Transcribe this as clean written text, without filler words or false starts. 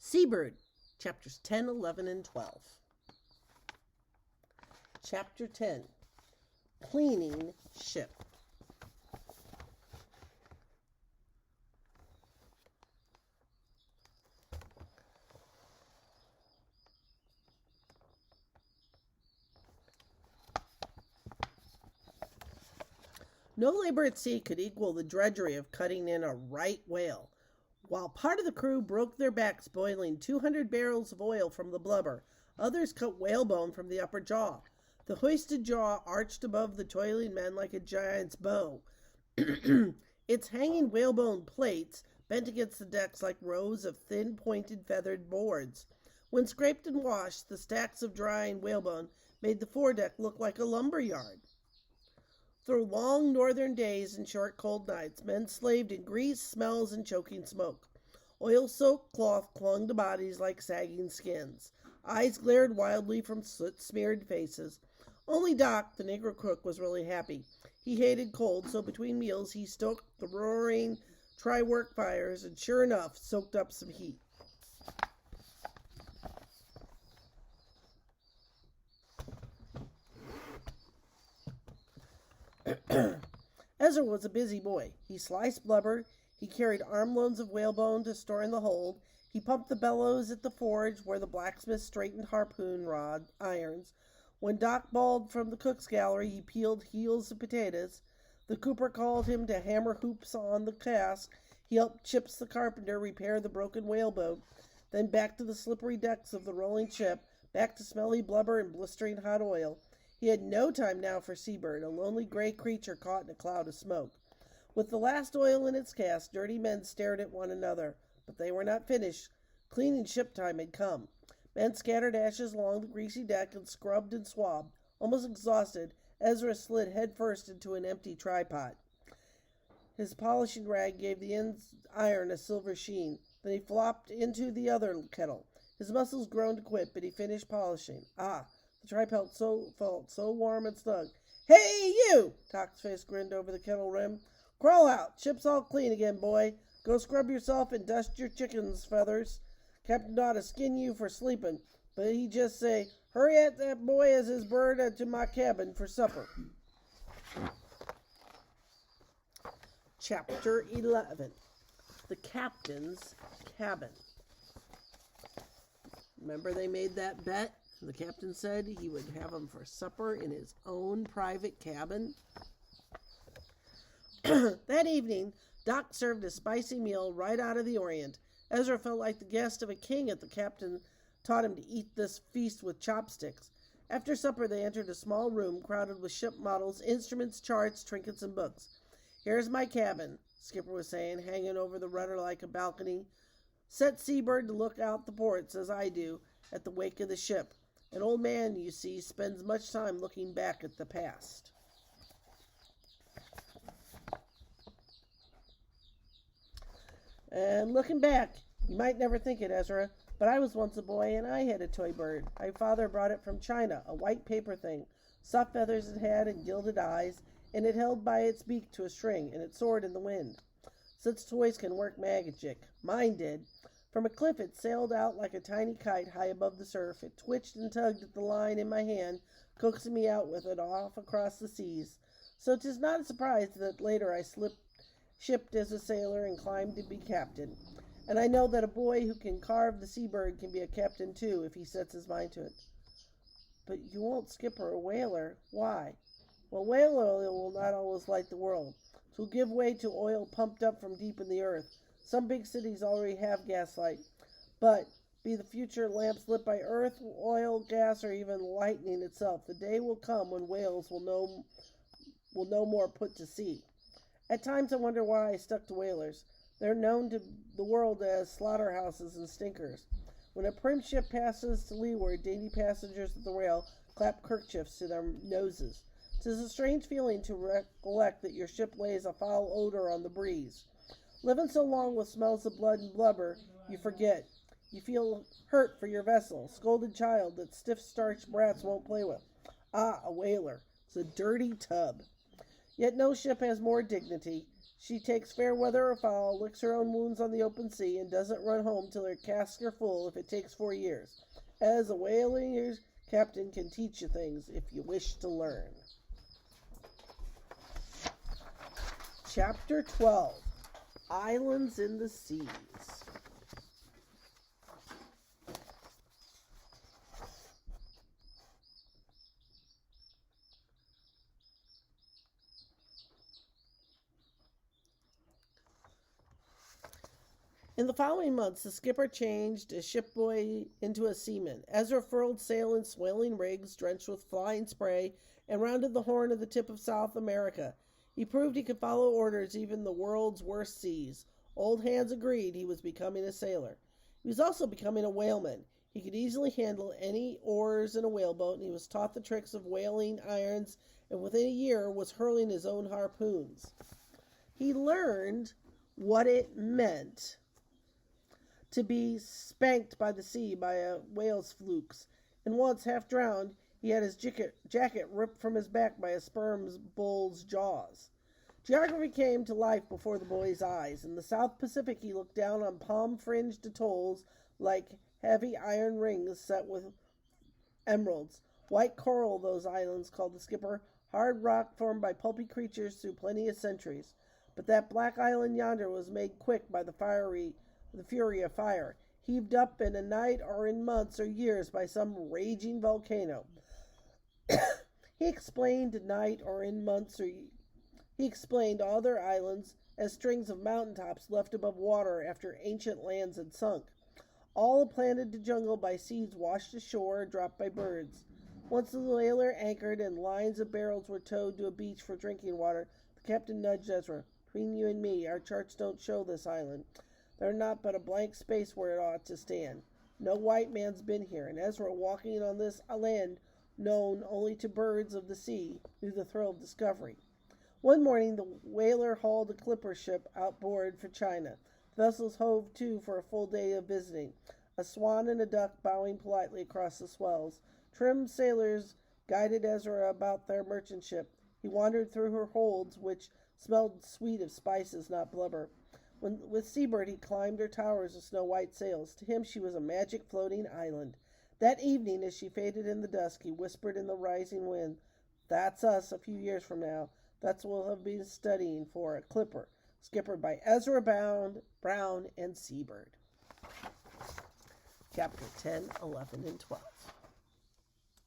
Seabird Chapters 10, 11, and 12. Chapter 10. Cleaning Ship. No labor at sea could equal the drudgery of cutting in a right whale. While part of the crew broke their backs boiling 200 barrels of oil from the blubber, others cut whalebone from the upper jaw. The hoisted jaw arched above the toiling men like a giant's bow. Its hanging whalebone plates bent against the decks like rows of thin, pointed, feathered boards. When scraped and washed, the stacks of drying whalebone made the foredeck look like a lumber yard. Through long northern days and short cold nights, men slaved in grease, smells, and choking smoke. Oil-soaked cloth clung to bodies like sagging skins. Eyes glared wildly from soot-smeared faces. Only Doc, the Negro cook, was really happy. He hated cold, so between meals he stoked the roaring try-work fires and, sure enough, soaked up some heat. Ezra was a busy boy. He sliced blubber. He carried armloads of whalebone to store in the hold. He pumped the bellows at the forge where the blacksmith straightened harpoon rod irons. When Doc bawled from the cook's gallery, he peeled heels of potatoes. The cooper called him to hammer hoops on the cask. He helped Chips the carpenter repair the broken whaleboat. Then back to the slippery decks of the rolling ship, back to smelly blubber and blistering hot oil. He had no time now for Seabird, a lonely gray creature caught in a cloud of smoke. With the last oil in its cask, dirty men stared at one another, but they were not finished. Cleaning ship time had come. Men scattered ashes along the greasy deck and scrubbed and swabbed. Almost exhausted, Ezra slid headfirst into an empty tripod. His polishing rag gave the iron a silver sheen. Then he flopped into the other kettle. His muscles groaned to quit, but he finished polishing. The tripod felt so warm and snug. "Hey, you!" Doc's face grinned over the kettle rim. "Crawl out. Ship's all clean again, boy. Go scrub yourself and dust your chicken's feathers. Captain ought to skin you for sleeping, but he just say, 'Hurry at that boy as his bird to my cabin for supper.'" Chapter 11. The Captain's Cabin. Remember they made that bet? The captain said he would have him for supper in his own private cabin. That evening, Doc served a spicy meal right out of the Orient. Ezra felt like the guest of a king if the captain taught him to eat this feast with chopsticks. After supper, they entered a small room crowded with ship models, instruments, charts, trinkets, and books. "Here's my cabin," Skipper was saying, hanging over the rudder like a balcony. "Set Seabird to look out the ports, as I do, at the wake of the ship. An old man, you see, spends much time looking back at the past." "And looking back, you might never think it, Ezra, but I was once a boy and I had a toy bird. My father brought it from China, a white paper thing. Soft feathers it had and gilded eyes, and it held by its beak to a string, and it soared in the wind. Such toys can work magic. Mine did. From a cliff it sailed out like a tiny kite high above the surf. It twitched and tugged at the line in my hand, coaxing me out with it off across the seas. So 'tis not a surprise that later I shipped as a sailor and climbed to be captain. And I know that a boy who can carve the Seabird can be a captain too if he sets his mind to it." "But you won't skipper a whaler. Why?" "Well, whale oil will not always light the world. It will give way to oil pumped up from deep in the earth. Some big cities already have gaslight, but be the future lamps lit by earth, oil, gas, or even lightning itself, the day will come when whales will no more put to sea. At times I wonder why I stuck to whalers. They're known to the world as slaughterhouses and stinkers. When a prim ship passes to leeward, dainty passengers at the rail clap kerchiefs to their noses. 'Tis a strange feeling to recollect that your ship lays a foul odor on the breeze. Living so long with smells of blood and blubber, you forget. You feel hurt for your vessel, scolded child that stiff-starched brats won't play with. A whaler. It's a dirty tub. Yet no ship has more dignity. She takes fair weather or foul, licks her own wounds on the open sea, and doesn't run home till her casks are full if it takes 4 years. As a whaler's captain can teach you things if you wish to learn. Chapter 12. Islands in the Seas. In the following months, the skipper changed a shipboy into a seaman. Ezra furled sail in swelling rigs, drenched with flying spray, and rounded the Horn of the tip of South America. He proved he could follow orders even in the world's worst seas. Old hands agreed he was becoming a sailor. He was also becoming a whaleman. He could easily handle any oars in a whaleboat, and he was taught the tricks of whaling irons, and within a year was hurling his own harpoons. He learned what it meant to be spanked by the sea by a whale's flukes, and once, half drowned, he had his jacket ripped from his back by a sperm bull's jaws. Geography came to life before the boy's eyes. In the South Pacific, he looked down on palm-fringed atolls like heavy iron rings set with emeralds. White coral, those islands, called the skipper, hard rock formed by pulpy creatures through plenty of centuries. But that black island yonder was made quick by the fury of fire, heaved up in a night or in months or years by some raging volcano. He explained all their islands as strings of mountaintops left above water after ancient lands had sunk, all planted to jungle by seeds washed ashore or dropped by birds. Once the whaler anchored and lines of barrels were towed to a beach for drinking water, the captain nudged Ezra. Between you and me, our charts don't show this island. They're not but a blank space where it ought to stand. No white man's been here, and Ezra, walking on this land known only to birds of the sea, knew the thrill of discovery. One morning, the whaler hauled a clipper ship outboard for China. The vessels hove to for a full day of visiting, a swan and a duck bowing politely across the swells. Trim sailors guided Ezra about their merchant ship. He wandered through her holds, which smelled sweet of spices, not blubber. With Seabird, he climbed her towers of snow-white sails. To him, she was a magic floating island. That evening, as she faded in the dusk, he whispered in the rising wind, "That's us a few years from now. That's what we'll have been studying for, a clipper, skippered by Ezra Brown and Seabird." Chapter 10, 11, and 12.